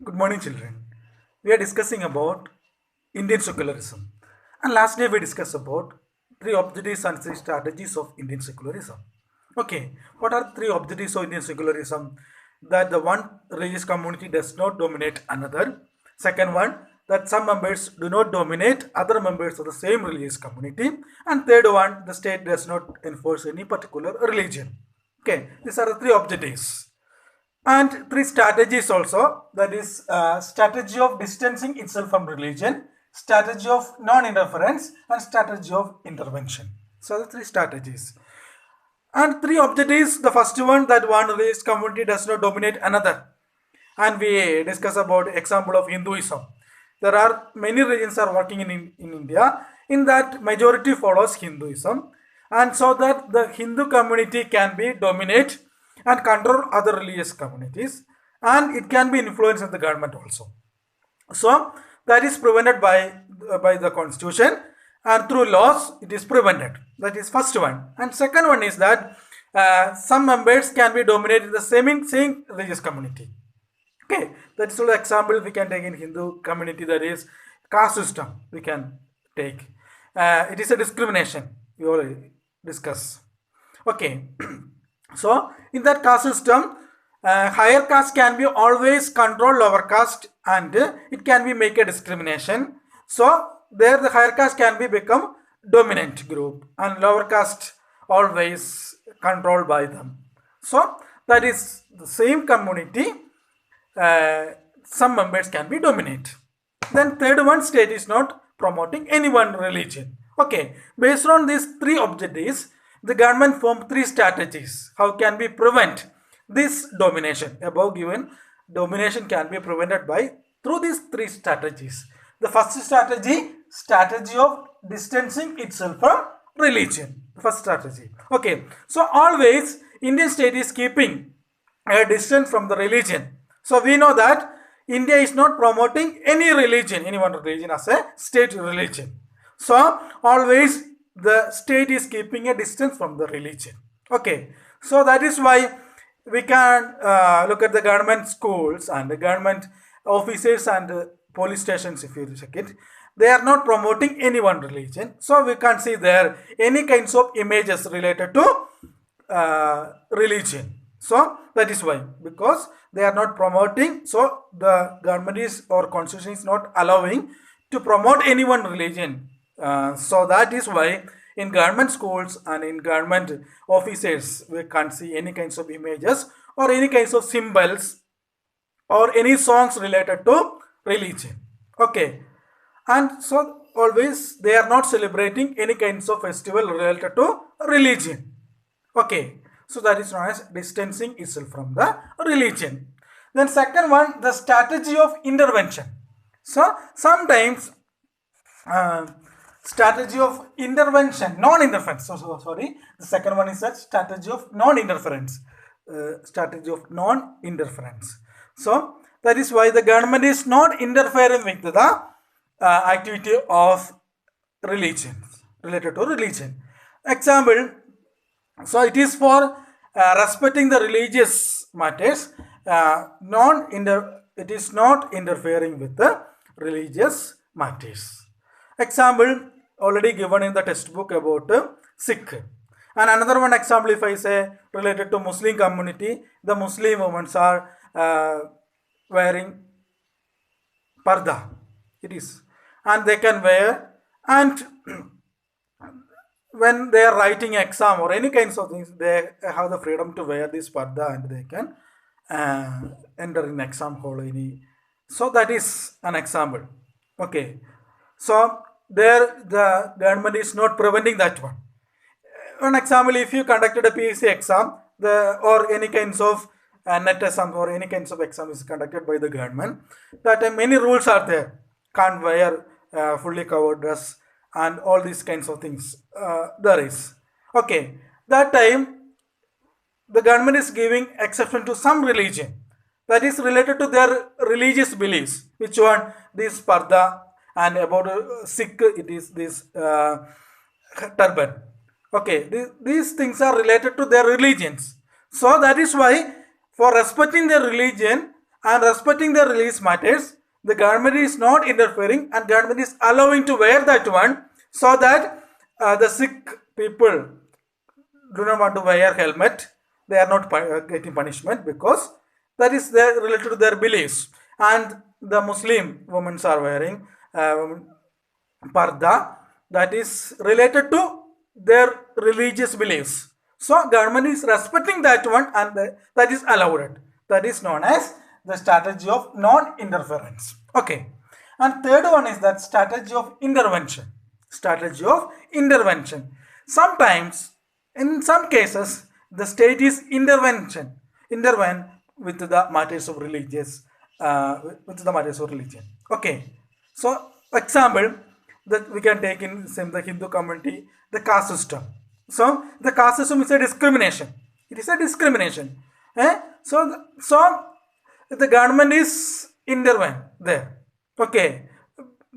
Good morning, children. We are discussing about Indian secularism. And last day we discussed about three objectives and three strategies of Indian secularism. Okay, what are three objectives of Indian secularism? That the one religious community does not dominate another. Second one, that some members do not dominate other members of the same religious community. And third one, the state does not enforce any particular religion. Okay, these are the three objectives and three strategies also, that is strategy of distancing itself from religion, strategy of non-interference, and strategy of intervention. So the three strategies and three objectives. The first one, that one religious community does not dominate another, and we discuss about example of Hinduism. There are many religions are working in India. In that, majority follows Hinduism, and so that the Hindu community can be dominate and control other religious communities, and it can be influenced in the government also. So that is prevented by the constitution, and through laws it is prevented. That is first one. And second one is that some members can be dominated in the same religious community. Okay, that's all the example we can take in Hindu community, that is caste system we can take. It is a discrimination we already discuss. Okay, so in that caste system, higher caste can be always control lower caste, and it can be make a discrimination. So there the higher caste can be become dominant group, and lower caste always controlled by them. So that is the same community, some members can be dominate. Then third one, state is not promoting any one religion. Okay, based on these three objectives, the government formed three strategies. How can we prevent this domination? Above given domination can be prevented by through these three strategies. The first strategy of distancing itself from religion. First strategy. Okay, so always Indian state is keeping a distance from the religion. So we know that India is not promoting any religion, any one religion as a state religion. So always the state is keeping a distance from the religion. Okay, so that is why we can look at the government schools and the government offices and police stations. If you check it, they are not promoting any one religion. So we can't see there any kinds of images related to religion. So that is why, because they are not promoting, so the government is or constitution is not allowing to promote any one religion. So that is why in government schools and in government offices we can't see any kinds of images or any kinds of symbols or any songs related to religion. Okay, and so always they are not celebrating any kinds of festival related to religion. Okay, so that is known as distancing itself from the religion. Then second one, the strategy of intervention. So sometimes strategy of intervention, non-interference. Sorry, the second one is that strategy of non-interference. Strategy of non-interference. So that is why the government is not interfering with the activity of religion, related to religion. Example, so it is for respecting the religious matters. It is not interfering with the religious matters. Example already given in the textbook about Sikh. And another one example, if I say related to Muslim community, the Muslim women are wearing parda. It is, and they can wear, and when they are writing exam or any kinds of things, they have the freedom to wear this parda and they can enter in exam hall. So that is an example. Okay, so there the government is not preventing that one. One example, if you conducted a PSC exam, or any kinds of net exam or any kinds of exam is conducted by the government, that many rules are there. Can't wear fully covered dress and all these kinds of things there is. Okay, that time the government is giving exception to some religion that is related to their religious beliefs. Which one? This parda, and about Sikh it is this turban. Okay, these things are related to their religions. So that is why, for respecting their religion, and respecting the religious matters. The government is not interfering and government is allowing to wear that one, so that the sick people do not want to wear helmet. They are not getting punishment because that is related to their beliefs. And the Muslim women are wearing parda, that is related to their religious beliefs. So government is respecting that one, and that is allowed. That is known as the strategy of non-interference. Okay. And third one is that strategy of intervention. Strategy of intervention. Sometimes, in some cases, the state is intervene with the matters of religious, with the matters of religion. Okay. So, example that we can take in the Hindu community, the caste system. So, the caste system is a discrimination. It is a discrimination. So the government is intervene there. Okay,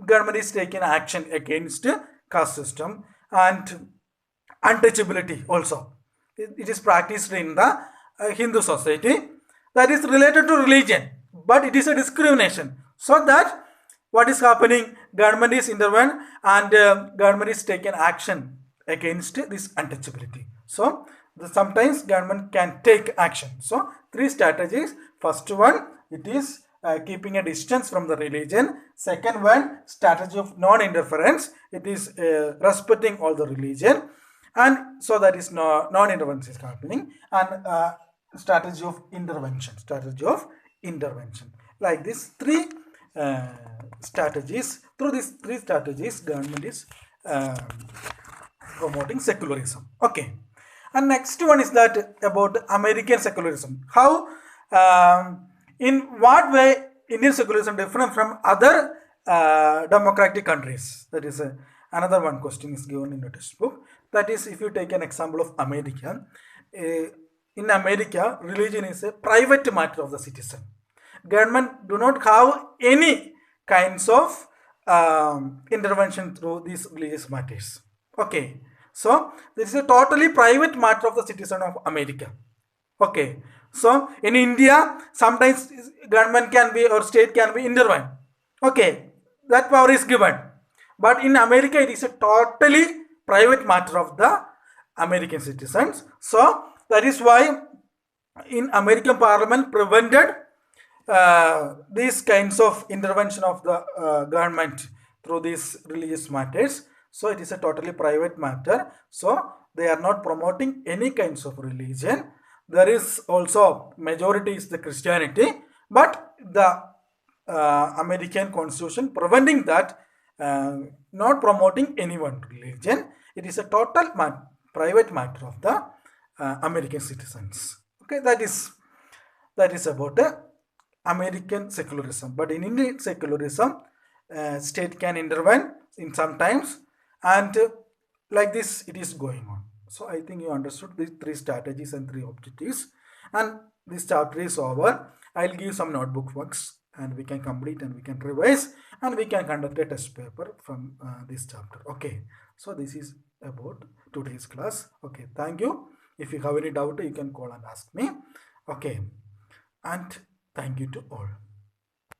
government is taking action against caste system and untouchability also. It is practiced in the Hindu society, that is related to religion, but it is a discrimination. So that what is happening, government is intervene and government is taking action against this untouchability. So sometimes government can take action. So three strategies. First one, it is keeping a distance from the religion. Second one, strategy of non-interference. It is respecting all the religion, and so that is non-interference is happening. And strategy of intervention. Strategy of intervention. Like this three strategies. Through these three strategies, government is promoting secularism. Okay. And next one is that about American secularism. How, in what way Indian secularism different from other democratic countries? That is another one question is given in the textbook. That is, if you take an example of America, in America, religion is a private matter of the citizen. Government do not have any kinds of intervention through these religious matters. Okay. So this is a totally private matter of the citizen of America. Okay. So in India, sometimes government can be or state can be intervened. Okay. That power is given. But in America, it is a totally private matter of the American citizens. So that is why in American Parliament prevented these kinds of intervention of the government through these religious matters. So it is a totally private matter. So they are not promoting any kinds of religion. There is also majority is the Christianity, but the American Constitution preventing that, not promoting any one religion. It is a total private matter of the American citizens. Okay, that is about the American secularism. But in Indian secularism, state can intervene in sometimes, and like this it is going on. So I think you understood these three strategies and three objectives, and this chapter is over. I'll give some notebook works and we can complete and we can revise and we can conduct a test paper from this chapter. Okay, so this is about today's class. Okay, thank you. If you have any doubt, you can call and ask me. Okay, and thank you to all.